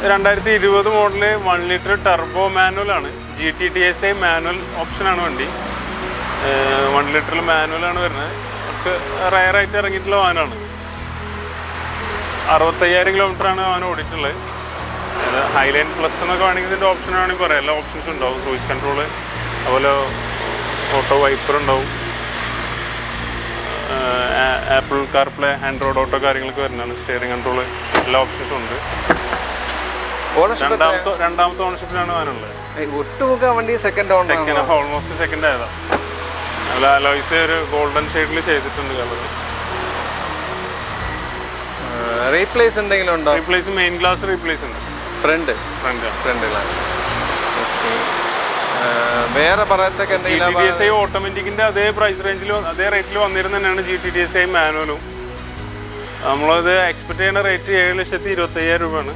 2020 model 1 litre turbo മാനുവലാണ്. GT-TSI manual ഓപ്ഷനാണ് വണ്ടി. 1 ലിറ്ററിൽ മാനുവലാണ് വരുന്നത്. കുറച്ച് റയറായിട്ട് ഇറങ്ങിയിട്ടുള്ള വാഹനമാണ്. 65,000 കിലോമീറ്ററാണ് വാഹനം ഓടിയിട്ടുള്ളത്. ഹൈലൈൻ പ്ലസ് എന്നൊക്കെ വേണമെങ്കിൽ ഇതിൻ്റെ ഓപ്ഷൻ വേണമെങ്കിൽ പറയാം. എല്ലാ ഓപ്ഷൻസും ഉണ്ടാവും. ക്രൂയിസ് കൺട്രോള്, അതുപോലെ ഓട്ടോ വൈപ്പർ ഉണ്ടാവും, ആപ്പിൾ കാർപ്ലേ, ആൻഡ്രോയിഡ് ഓട്ടോ കാര്യങ്ങളൊക്കെ വരുന്നതാണ്. സ്റ്റിയറിംഗ് കൺട്രോള്, എല്ലാ ഓപ്ഷൻസും ഉണ്ട്. രണ്ടാമത്തെ ഓണർഷിപ്പിലാണ് വാഹനമുള്ളത്. ഓൾമോസ്റ്റ് സെക്കൻഡ് ആയതാണ്. അതുപോലെ അലോയ്സ് ഒരു ഗോൾഡൻ ഷെയ്ഡിൽ ചെയ്തിട്ടുണ്ട് കളർ. റീപ്ലേസ് എന്തെങ്കിലും ഉണ്ടോ? റീപ്ലേസ് മെയിൻ ഗ്ലാസ് റീപ്ലേസ് ഉണ്ട്. ഫ്രണ്ടിലാണ്. വേറെ പറയത്തൊക്കെ എന്തെങ്കിലും GT-TSI ഓട്ടോമാറ്റിക്കിന്റെ അതേ പ്രൈസ് റേഞ്ചിലും അതേ റേറ്റിൽ വന്നിരുന്ന തന്നെയാണ് GT-TSI മാനുവലും. നമ്മളത് എക്സ്പെക്ട് ചെയ്യുന്ന റേറ്റ് 7,25,000 രൂപയാണ്.